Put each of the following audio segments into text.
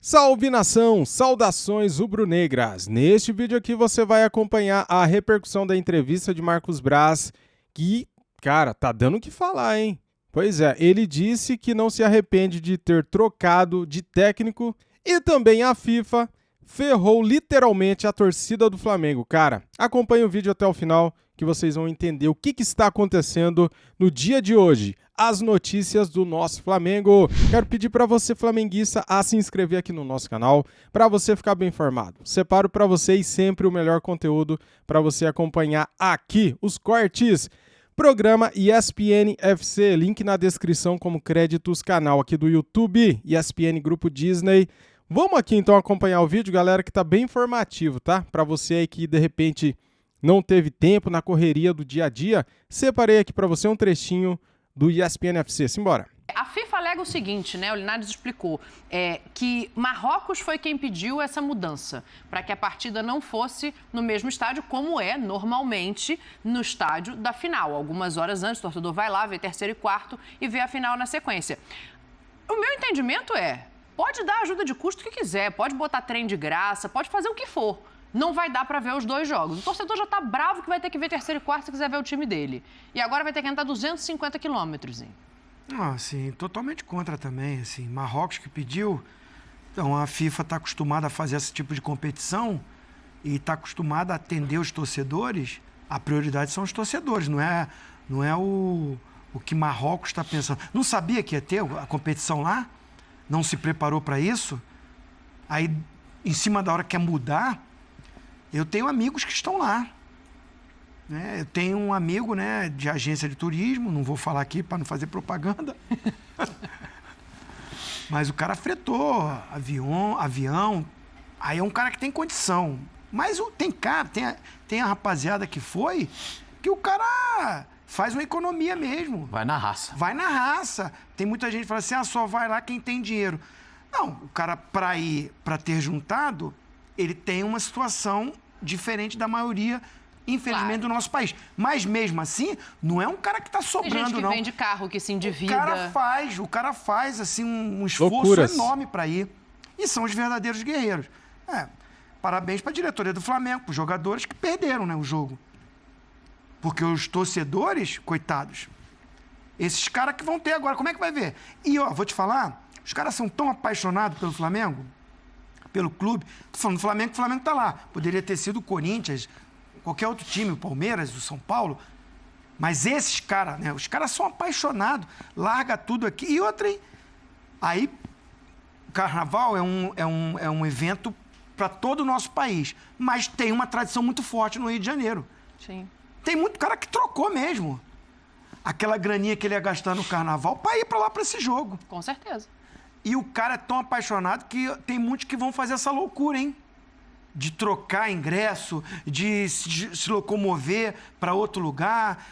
Salve nação, saudações rubro-negras. Neste vídeo aqui você vai acompanhar a repercussão da entrevista de Marcos Braz, que, cara, tá dando o que falar, hein? Pois é, ele disse que não se arrepende de ter trocado de técnico e também a FIFA ferrou literalmente a torcida do Flamengo. Cara, acompanhe o vídeo até o final que vocês vão entender o que está acontecendo no dia de hoje. As notícias do nosso Flamengo. Quero pedir para você, flamenguista, a se inscrever aqui no nosso canal para você ficar bem informado. Separo para vocês sempre o melhor conteúdo para você acompanhar aqui, os cortes. Programa ESPN FC, link na descrição como créditos, canal aqui do YouTube, ESPN Grupo Disney. Vamos aqui então acompanhar o vídeo, galera, que tá bem informativo, tá? Para você aí que de repente não teve tempo na correria do dia a dia, separei aqui para você um trechinho do ESPN FC. Simbora. A FIFA alega o seguinte, né? O Linares explicou que Marrocos foi quem pediu essa mudança, para que a partida não fosse no mesmo estádio, como é normalmente no estádio da final. Algumas horas antes, o torcedor vai lá, vê terceiro e quarto e vê a final na sequência. O meu entendimento pode dar ajuda de custo que quiser, pode botar trem de graça, pode fazer o que for. Não vai dar para ver os dois jogos. O torcedor já tá bravo que vai ter que ver terceiro e quarto se quiser ver o time dele. E agora vai ter que andar 250 quilômetros, hein? Assim, totalmente contra também, assim, Marrocos que pediu. Então, a FIFA está acostumada a fazer esse tipo de competição e está acostumada a atender os torcedores. A prioridade são os torcedores, não é o que Marrocos está pensando. Não sabia que ia ter a competição lá? Não se preparou para isso? Aí, em cima da hora quer mudar? Eu tenho amigos que estão lá. Eu tenho um amigo, né, de agência de turismo, não vou falar aqui para não fazer propaganda. Mas o cara fretou avião. Aí é um cara que tem condição. Mas tem a rapaziada que foi, que o cara faz uma economia mesmo. Vai na raça. Vai na raça. Tem muita gente que fala assim, só vai lá quem tem dinheiro. Não, o cara para ter juntado, ele tem uma situação diferente da maioria, infelizmente, do nosso país. Mas, mesmo assim, não é um cara que está sobrando, não. Tem gente que vende carro, que se endivida. O cara faz assim, um esforço Loucuras. enorme para ir. E são os verdadeiros guerreiros. Parabéns para a diretoria do Flamengo, para os jogadores que perderam, né, o jogo. Porque os torcedores, coitados, esses caras que vão ter agora, como é que vai ver? E, vou te falar, os caras são tão apaixonados pelo Flamengo, pelo clube. Tô falando do Flamengo, o Flamengo tá lá. Poderia ter sido o Corinthians, qualquer outro time, o Palmeiras, o São Paulo. Mas esses caras, né? Os caras são apaixonados. Larga tudo aqui. E outra, hein? Aí, o Carnaval é um evento para todo o nosso país. Mas tem uma tradição muito forte no Rio de Janeiro. Sim. Tem muito cara que trocou mesmo. Aquela graninha que ele ia gastar no Carnaval para ir para lá para esse jogo. Com certeza. E o cara é tão apaixonado que tem muitos que vão fazer essa loucura, hein? De trocar ingresso, de se locomover para outro lugar,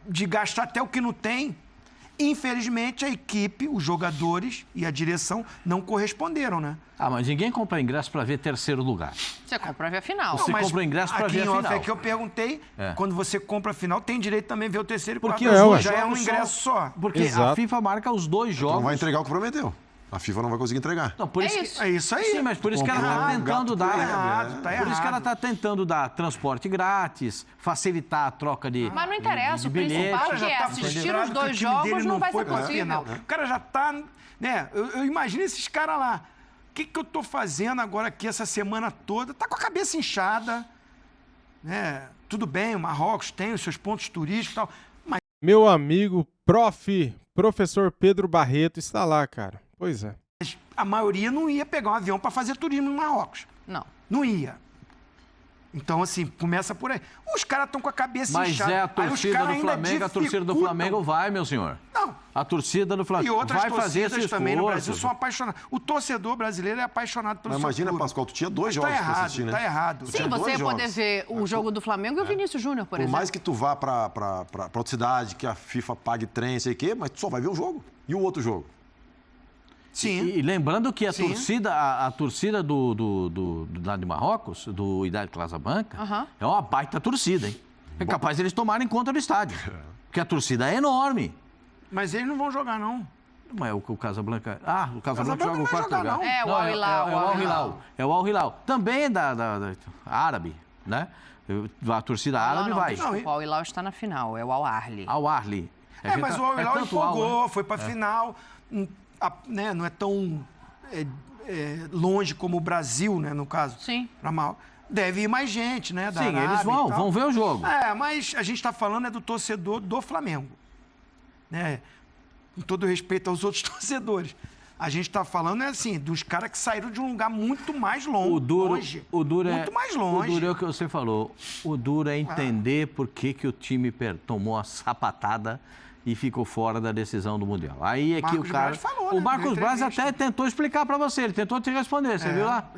de gastar até o que não tem. Infelizmente, a equipe, os jogadores e a direção não corresponderam, né? Mas ninguém compra ingresso para ver terceiro lugar. Você compra para ver a final. Você compra ingresso para ver a final. Aqui em off eu perguntei, quando você compra a final, tem direito também a ver o terceiro e quarto. Porque já é um ingresso só. Porque Exato. a FIFA marca os dois jogos. Não vai entregar o que prometeu. A FIFA não vai conseguir entregar. Não, por isso. É isso aí. Sim, mas por isso que ela está tentando dar. Tá Por isso que ela errado. está tentando dar transporte grátis, facilitar a troca de. Mas não interessa, de o principal bilhete. que é assistir os dois que o time dele jogos não vai ser foi pra possível. final. O cara já tá, né? Eu imagino esses caras lá. O que eu tô fazendo agora aqui essa semana toda? Tá com a cabeça inchada, né? Tudo bem, o Marrocos tem os seus pontos turísticos e tal, mas Meu amigo, professor Pedro Barreto está lá, cara. Pois é. a maioria não ia pegar um avião para fazer turismo no Marrocos. Não. Não ia. Então, assim, começa por aí. Os caras estão com a cabeça Mas inchada. é a Aí os torcida caras do ainda Flamengo, a torcida do dificultam. Flamengo vai, meu senhor. Não. A torcida do E Flamengo outras vai fazer esse torcidas também no Brasil esforço. são apaixonadas. O torcedor brasileiro é apaixonado pelo Mas seu imagina, clube. Pascoal, tu tinha dois Tá jogos pra errado, assistir, né? tá errado. Sim, Tinha você dois ia poder jogos. ver o jogo do Flamengo e o Vinícius Júnior, por Por exemplo. mais que tu vá pra outra cidade, que a FIFA pague trem, sei o quê, mas tu só vai ver um jogo. E o outro jogo? Sim. E lembrando que a Sim. torcida, a torcida lá de Marrocos, do Idade Casablanca, é uma baita torcida, hein? É capaz eles tomarem conta do estádio. Porque a torcida é enorme. Mas eles não vão jogar, não. Não é o Casablanca. Ah, o Casablanca joga o quarto lugar. não. É, o Não, Al Hilal. É o Al Hilal. É o Al Hilal. Também é da árabe, né? A torcida árabe Não, vai. desculpa, o Al Hilal está na final, é o Al Ahly. Al Ahly. Mas o Al Hilal tanto Al, empolgou, né? foi pra final. Né, não é tão longe como o Brasil, né, no caso. Sim. Pra mal. Deve ir mais gente, né? Da Sim, Arábia eles e tal. vão ver o jogo. Mas a gente está falando do torcedor do Flamengo. Né? Com todo respeito aos outros torcedores. A gente está falando, assim, dos caras que saíram de um lugar muito mais longe. O duro muito mais longe. O duro é o que você falou. O duro é entender por que o time tomou a sapatada e ficou fora da decisão do Mundial. Aí é que o cara... Marcos Braz falou, o né, Marcos na Braz entrevista. até tentou explicar para você, ele tentou te responder, você viu lá?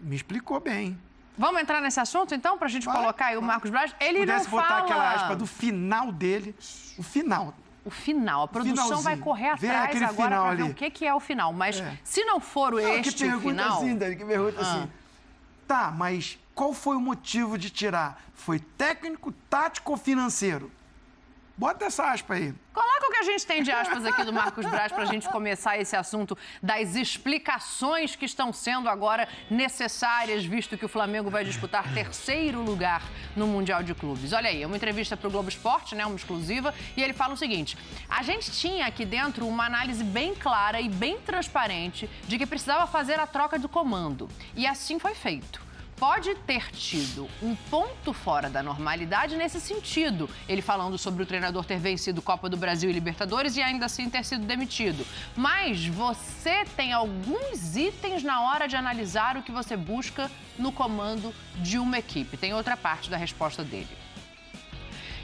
Me explicou bem. Vamos entrar nesse assunto, então, pra gente colocar aí o Marcos Braz? Ele não Pudesse fala... botar aquela aspa do final dele, o final. O final. A produção Finalzinho. vai correr Vê atrás aquele agora final pra ver ali. o que é o final. Mas se não for este que o pergunta final... assim, Dani, que pergunta assim. Tá, mas qual foi o motivo de tirar? Foi técnico, tático ou financeiro? Bota essa aspa aí. Coloca o que a gente tem de aspas aqui do Marcos Braz para a gente começar esse assunto das explicações que estão sendo agora necessárias, visto que o Flamengo vai disputar 3º lugar no Mundial de Clubes. Olha aí, é uma entrevista para o Globo Esporte, né, uma exclusiva, e ele fala o seguinte: a gente tinha aqui dentro uma análise bem clara e bem transparente de que precisava fazer a troca de comando. E assim foi feito. Pode ter tido um ponto fora da normalidade nesse sentido. Ele falando sobre o treinador ter vencido Copa do Brasil e Libertadores e ainda assim ter sido demitido. Mas você tem alguns itens na hora de analisar o que você busca no comando de uma equipe. Tem outra parte da resposta dele.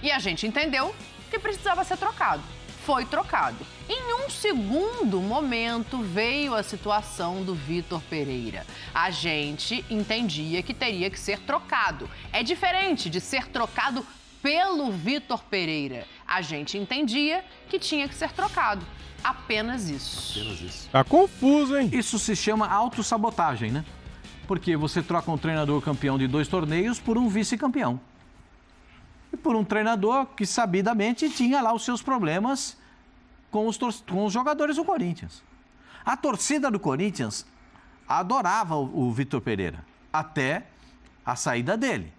E a gente entendeu que precisava ser trocado. Foi trocado. Em um segundo momento veio a situação do Vitor Pereira. A gente entendia que teria que ser trocado. É diferente de ser trocado pelo Vitor Pereira. A gente entendia que tinha que ser trocado. Apenas isso. Apenas isso. Tá confuso, hein? Isso se chama autossabotagem, né? Porque você troca um treinador campeão de 2 torneios por um vice-campeão. E por um treinador que sabidamente tinha lá os seus problemas com os jogadores do Corinthians. A torcida do Corinthians adorava o Vitor Pereira, até a saída dele.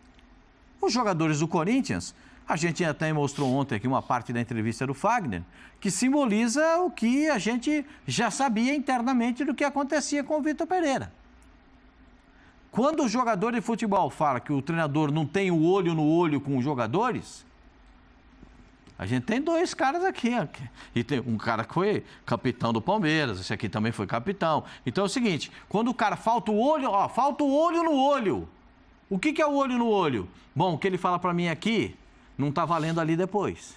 Os jogadores do Corinthians, a gente até mostrou ontem aqui uma parte da entrevista do Fagner, que simboliza o que a gente já sabia internamente do que acontecia com o Vitor Pereira. Quando o jogador de futebol fala que o treinador não tem o olho no olho com os jogadores, a gente tem 2 caras aqui. E tem um cara que foi capitão do Palmeiras, esse aqui também foi capitão. Então é o seguinte, quando o cara falta o olho no olho. O que é o olho no olho? Bom, o que ele fala pra mim aqui não tá valendo ali depois.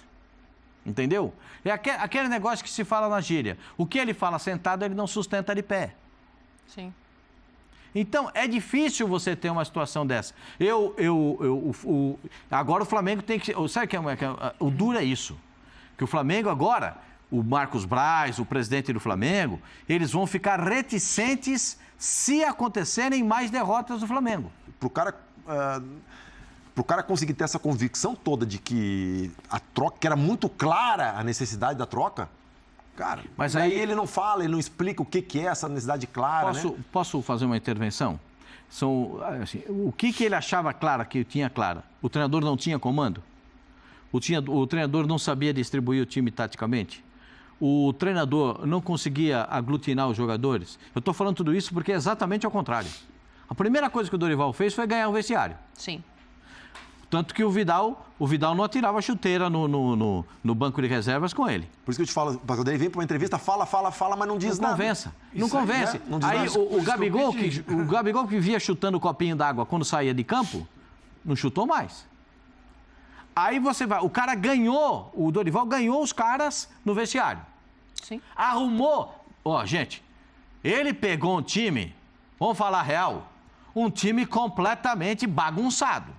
Entendeu? É aquele negócio que se fala na gíria. O que ele fala sentado, ele não sustenta de pé. Sim. Então, é difícil você ter uma situação dessa. Agora o Flamengo tem que... Sabe o que o duro é isso? Que o Flamengo agora, o Marcos Braz, o presidente do Flamengo, eles vão ficar reticentes se acontecerem mais derrotas do Flamengo. Pro cara conseguir ter essa convicção toda de que a troca, que era muito clara a necessidade da troca, cara, mas aí aí ele não fala, ele não explica o que é essa necessidade clara, né? Posso fazer uma intervenção? Assim, o que ele achava clara, que tinha clara? O treinador não tinha comando? O treinador não sabia distribuir o time taticamente? O treinador não conseguia aglutinar os jogadores? Eu estou falando tudo isso porque é exatamente ao contrário. A primeira coisa que o Dorival fez foi ganhar o vestiário. Sim. Tanto que o Vidal não atirava chuteira no banco de reservas com ele. Por isso que eu te falo, quando ele vem para uma entrevista, fala, mas não diz nada. Não convence. Não diz aí nada. o Gabigol que via chutando copinho d'água quando saía de campo, não chutou mais. Aí você vai, o Dorival ganhou os caras no vestiário. Sim. Arrumou, gente, ele pegou um time, vamos falar real, um time completamente bagunçado.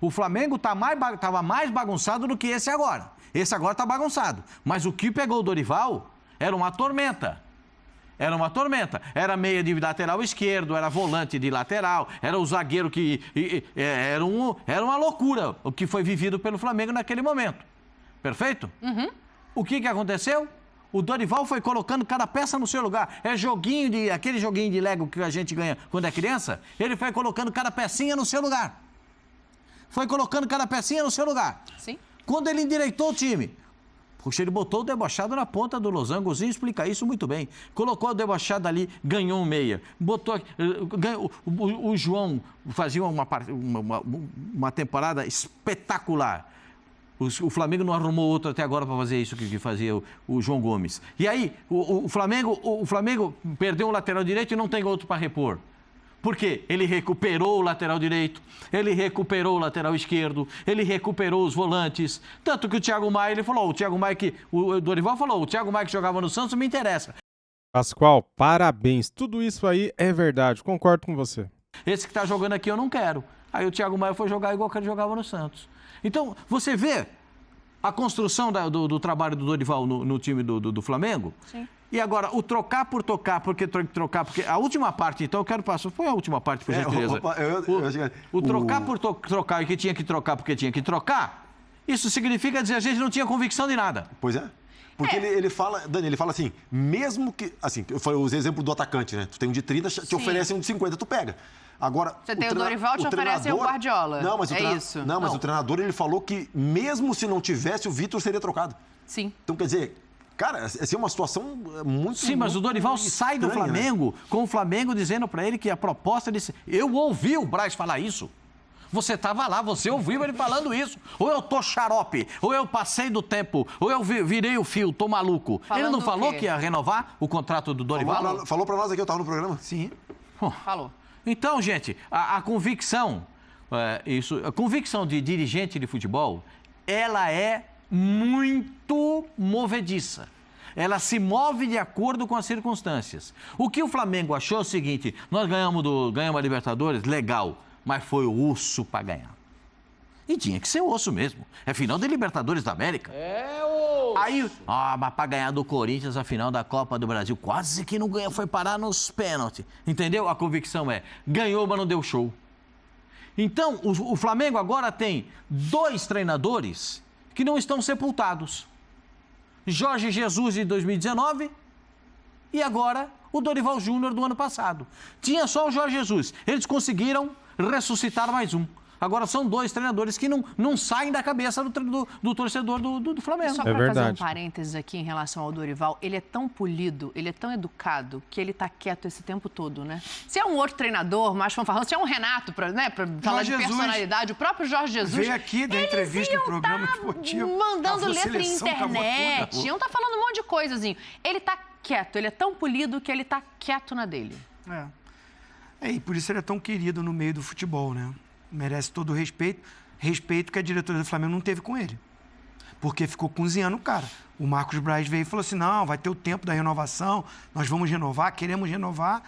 O Flamengo estava mais bagunçado do que esse agora. Esse agora está bagunçado. Mas o que pegou o Dorival era uma tormenta. Era meia de lateral esquerdo, era volante de lateral, era o zagueiro que... Era uma loucura o que foi vivido pelo Flamengo naquele momento. Perfeito? Uhum. O que aconteceu? O Dorival foi colocando cada peça no seu lugar. É aquele joguinho de Lego que a gente ganha quando é criança. Ele foi colocando cada pecinha no seu lugar. Foi colocando cada pecinha no seu lugar. Sim. Quando ele endireitou o time, puxa, ele botou o debochado na ponta do losango, o Zinho explica isso muito bem. Colocou o debochado ali, ganhou um meia. Botou, o João fazia uma temporada espetacular. O Flamengo não arrumou outro até agora para fazer isso que fazia o João Gomes. E aí, o Flamengo perdeu um lateral direito e não tem outro para repor. Por quê? Ele recuperou o lateral direito, ele recuperou o lateral esquerdo, ele recuperou os volantes. Tanto que o Thiago Maia, ele falou, o Dorival falou, o Thiago Maia que jogava no Santos me interessa. Pascoal, parabéns. Tudo isso aí é verdade, concordo com você. Esse que está jogando aqui eu não quero. Aí o Thiago Maia foi jogar igual que ele jogava no Santos. Então, você vê a construção do trabalho do Dorival no time do Flamengo? Sim. E agora, o trocar por tocar, porque a última parte, então eu quero passar. Põe a última parte, por gentileza. O trocar por trocar e que tinha que trocar porque tinha que trocar, isso significa dizer que a gente não tinha convicção de nada. Pois é. Porque ele fala, Dani, ele fala assim, mesmo que, assim, eu usei o exemplo do atacante, né? Tu tem um de 30, te oferecem um de 50, tu pega. Agora, você tem o Dorival, te oferecem o Guardiola. Não, mas isso. Não, mas o treinador, ele falou que mesmo se não tivesse, o Vitor seria trocado. Sim. Então, quer dizer, cara, essa é uma situação muito... Sim, mas o Dorival sai do Flamengo, né? Com o Flamengo dizendo para ele que a proposta desse... Eu ouvi o Braz falar isso. Você estava lá, você ouviu ele falando isso. Ou eu tô xarope, ou eu passei do tempo, ou eu virei o fio, tô maluco. Ele não falou que ia renovar o contrato do Dorival? Falou para nós aqui, eu estava no programa. Sim. Falou. Então, gente, a convicção, a convicção de dirigente de futebol, ela é muito movediça. Ela se move de acordo com as circunstâncias. O que o Flamengo achou é o seguinte, nós ganhamos a Libertadores, legal, mas foi o osso para ganhar. E tinha que ser osso mesmo. É final de Libertadores da América. É osso. Aí, mas para ganhar do Corinthians a final da Copa do Brasil, quase que não ganhou, foi parar nos pênaltis. Entendeu? A convicção é, ganhou, mas não deu show. Então, o Flamengo agora tem 2 treinadores que não estão sepultados. Jorge Jesus de 2019 e agora o Dorival Júnior do ano passado. Tinha só o Jorge Jesus. Eles conseguiram ressuscitar mais um. Agora são 2 treinadores que não saem da cabeça do torcedor do Flamengo. Só para fazer um parênteses aqui em relação ao Dorival, ele é tão polido, ele é tão educado, que ele tá quieto esse tempo todo, né? Se é um outro treinador, mais fanfarrão, se é um Renato, para falar de personalidade, o próprio Jorge Jesus... Veio aqui da entrevista no programa esportivo. Mandando letra em internet, iam tá falando um monte de coisazinho. Ele tá quieto, ele é tão polido que ele tá quieto na dele. E por isso ele é tão querido no meio do futebol, né? Merece todo o respeito que a diretoria do Flamengo não teve com ele. Porque ficou cozinhando o cara. O Marcos Braz veio e falou assim, não, vai ter o tempo da renovação, nós vamos renovar, queremos renovar.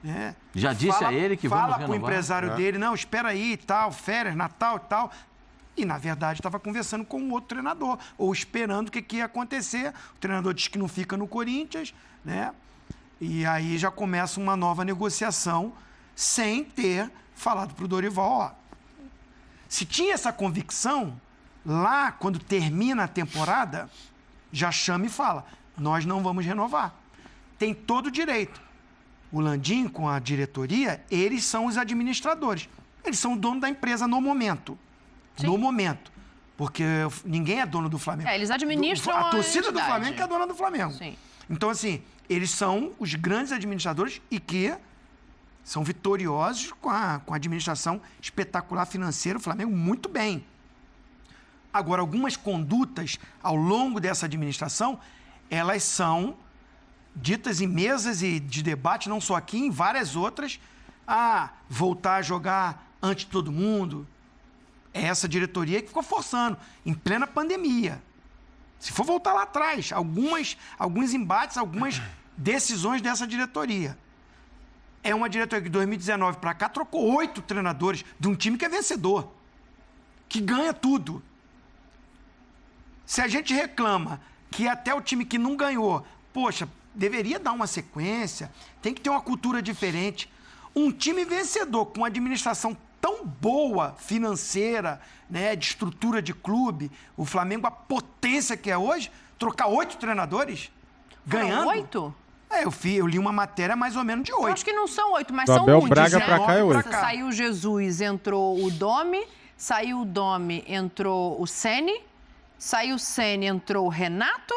Né? Já disse a ele que vamos renovar. Fala pro empresário dele, não, espera aí e tal, férias, Natal e tal. E, na verdade, estava conversando com um outro treinador, ou esperando o que ia acontecer. O treinador diz que não fica no Corinthians, né? E aí já começa uma nova negociação sem ter falado pro Dorival, ó, se tinha essa convicção, lá, quando termina a temporada, já chama e fala, nós não vamos renovar. Tem todo o direito. O Landim, com a diretoria, eles são os administradores. Eles são o dono da empresa no momento. Sim. No momento. Porque ninguém é dono do Flamengo. Eles administram a torcida do Flamengo que é dona do Flamengo. Sim. Então, assim, eles são os grandes administradores e que são vitoriosos com a administração espetacular financeira. O Flamengo muito bem. Agora, algumas condutas ao longo dessa administração, elas são ditas em mesas e de debate, não só aqui, em várias outras. Voltar a jogar antes de todo mundo. É essa diretoria que ficou forçando, em plena pandemia. Se for voltar lá atrás, alguns embates, algumas decisões dessa diretoria. É uma diretoria que de 2019 para cá trocou 8 treinadores de um time que é vencedor, que ganha tudo. Se a gente reclama que até o time que não ganhou, poxa, deveria dar uma sequência, tem que ter uma cultura diferente. Um time vencedor com uma administração tão boa, financeira, né, de estrutura de clube, o Flamengo, a potência que é hoje, trocar 8 treinadores... ganhando. 8? Eu li uma matéria mais ou menos de 8. Eu acho que não são 8, mas Do são Abel muitos, Braga né? pra cá é 8. Saiu o Jesus, entrou o Domi. Saiu o Domi, entrou o Ceni. Saiu o Ceni, entrou o Renato.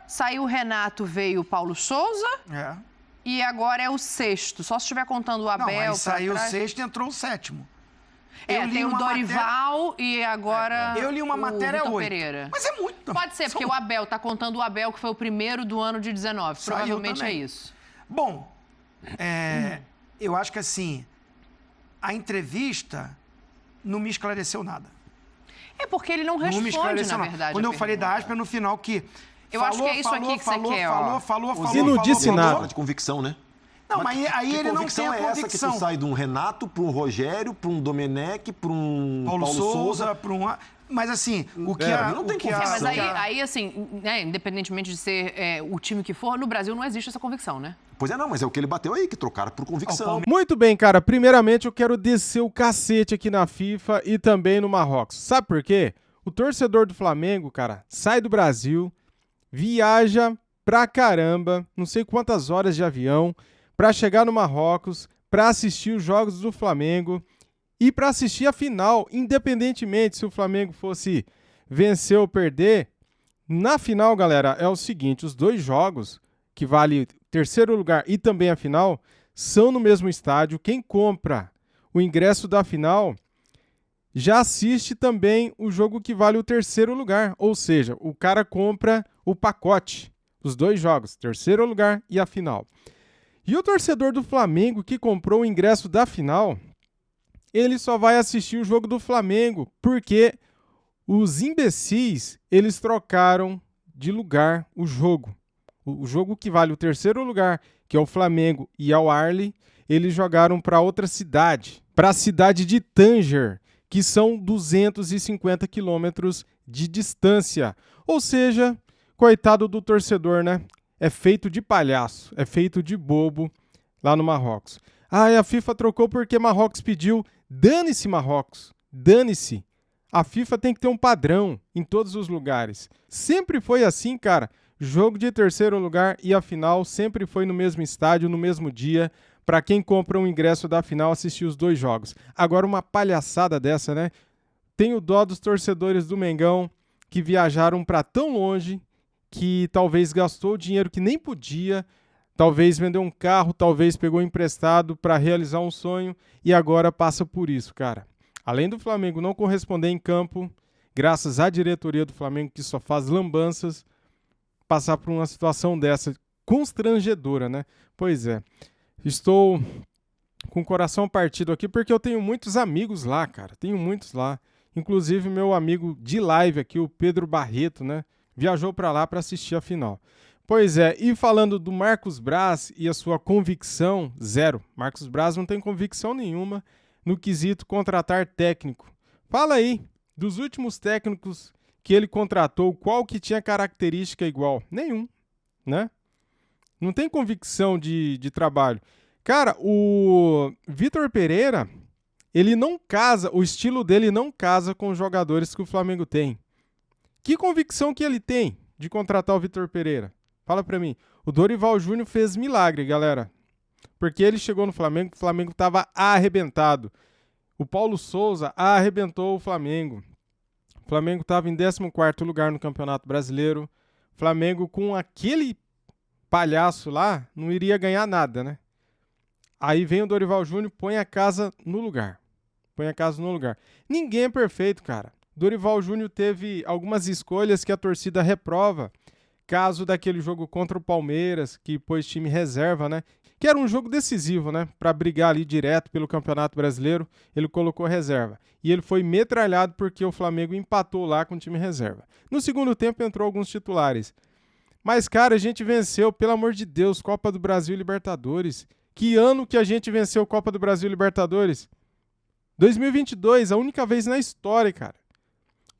Saiu o Renato, veio o Paulo Souza. É. E agora é o sexto. Só se estiver contando o Abel. Não, aí saiu o trás. sexto e entrou o sétimo. Tem o Dorival e agora Eu li uma o matéria Vitor 8. Pereira. Mas é muito. Pode ser, porque o Abel tá contando o Abel, que foi o primeiro do ano de 19. Saiu Provavelmente também. é isso. Bom, eu acho que assim, a entrevista não me esclareceu nada. É porque ele não Não me responde, esclareceu, na não. verdade. Quando a eu falei da pergunta. aspa no final que... Eu acho que é isso aqui que você quer, ó. Falou. E não disse nada. Fala de convicção, né? Não, mas aí Que ele não tem convicção a é essa que convicção. tu sai de um Renato para um Rogério, para um Domenech, para um Paulo Souza, para um... Mas assim, o que a... não tem o que a- convicção. Mas o que a- aí assim, né, independentemente de ser o time que for, no Brasil não existe essa convicção, né? Pois é, não, mas é o que ele bateu aí, que trocaram por convicção. Muito bem, cara. Primeiramente, eu quero descer o cacete aqui na FIFA e também no Marrocos. Sabe por quê? O torcedor do Flamengo, cara, sai do Brasil, viaja pra caramba, não sei quantas horas de avião, pra chegar no Marrocos, pra assistir os jogos do Flamengo e pra assistir a final, independentemente se o Flamengo fosse vencer ou perder. Na final, galera, é o seguinte, os dois jogos, que vale terceiro lugar e também a final, são no mesmo estádio. Quem compra o ingresso da final já assiste também o jogo que vale o terceiro lugar. Ou seja, o cara compra o pacote, os dois jogos, terceiro lugar e a final. E o torcedor do Flamengo que comprou o ingresso da final, ele só vai assistir o jogo do Flamengo, porque os imbecis, eles trocaram de lugar o jogo. O jogo que vale o terceiro lugar, que é o Flamengo e Al Ahly, eles jogaram para outra cidade, para a cidade de Tanger, que são 250 quilômetros de distância. Ou seja, coitado do torcedor, né? É feito de palhaço, é feito de bobo lá no Marrocos. Ah, e a FIFA trocou porque Marrocos pediu. Dane-se, Marrocos, dane-se. A FIFA tem que ter um padrão em todos os lugares. Sempre foi assim, cara. Jogo de terceiro lugar e a final sempre foi no mesmo estádio, no mesmo dia, para quem compra um ingresso da final assistir os dois jogos. Agora uma palhaçada dessa, né? Tenho dó dos torcedores do Mengão que viajaram para tão longe, que talvez gastou dinheiro que nem podia, talvez vendeu um carro, talvez pegou emprestado para realizar um sonho e agora passa por isso, cara. Além do Flamengo não corresponder em campo, graças à diretoria do Flamengo que só faz lambanças, passar por uma situação dessa constrangedora, né? Pois é. Estou com o coração partido aqui porque eu tenho muitos amigos lá, cara. Tenho muitos lá. Inclusive meu amigo de live aqui, o Pedro Barreto, né? Viajou para lá para assistir a final. Pois é, e falando do Marcos Braz e a sua convicção, zero. Marcos Braz não tem convicção nenhuma no quesito contratar técnico. Fala aí, dos últimos técnicos que ele contratou, qual que tinha característica igual? Nenhum, né? Não tem convicção de trabalho. Cara, o Vitor Pereira, ele não casa, o estilo dele não casa com os jogadores que o Flamengo tem. Que convicção que ele tem de contratar o Vitor Pereira? Fala pra mim. O Dorival Júnior fez milagre, galera. Porque ele chegou no Flamengo, o Flamengo estava arrebentado. O Paulo Souza arrebentou o Flamengo. O Flamengo estava em 14º lugar no Campeonato Brasileiro. O Flamengo com aquele palhaço lá não iria ganhar nada, né? Aí vem o Dorival Júnior, põe a casa no lugar. Põe a casa no lugar. Ninguém é perfeito, cara. Dorival Júnior teve algumas escolhas que a torcida reprova. Caso daquele jogo contra o Palmeiras, que pôs time reserva, né? Que era um jogo decisivo, né? Para brigar ali direto pelo Campeonato Brasileiro, ele colocou reserva. E ele foi metralhado porque o Flamengo empatou lá com o time reserva. No segundo tempo entrou alguns titulares. Mas, cara, a gente venceu, pelo amor de Deus, Copa do Brasil e Libertadores. Que ano que a gente venceu Copa do Brasil e Libertadores? 2022, a única vez na história, cara.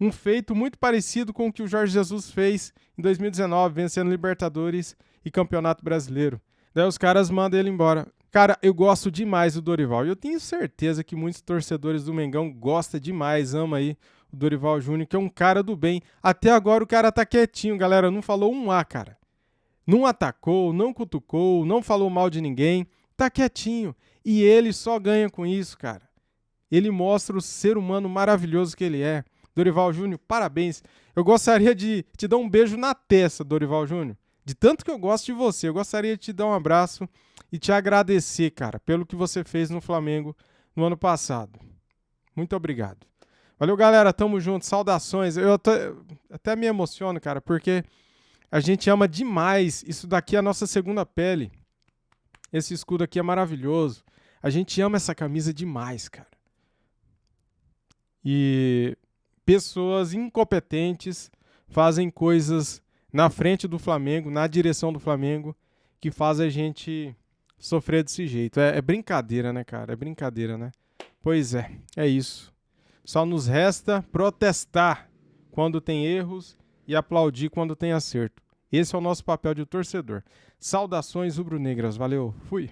Um feito muito parecido com o que o Jorge Jesus fez em 2019, vencendo Libertadores e Campeonato Brasileiro. Daí os caras mandam ele embora. Cara, eu gosto demais do Dorival. E eu tenho certeza que muitos torcedores do Mengão gostam demais, amam aí o Dorival Júnior, que é um cara do bem. Até agora o cara tá quietinho, galera. Não falou um A, cara. Não atacou, não cutucou, não falou mal de ninguém, tá quietinho. E ele só ganha com isso, cara. Ele mostra o ser humano maravilhoso que ele é. Dorival Júnior, parabéns. Eu gostaria de te dar um beijo na testa, Dorival Júnior. De tanto que eu gosto de você, eu gostaria de te dar um abraço e te agradecer, cara, pelo que você fez no Flamengo no ano passado. Muito obrigado. Valeu, galera. Tamo junto. Saudações. Eu até me emociono, cara, porque a gente ama demais. Isso daqui é a nossa segunda pele. Esse escudo aqui é maravilhoso. A gente ama essa camisa demais, cara. E pessoas incompetentes fazem coisas na frente do Flamengo, na direção do Flamengo, que fazem a gente sofrer desse jeito. É brincadeira, né, cara? É brincadeira, né? Pois é isso. Só nos resta protestar quando tem erros e aplaudir quando tem acerto. Esse é o nosso papel de torcedor. Saudações rubro-negras. Valeu. Fui.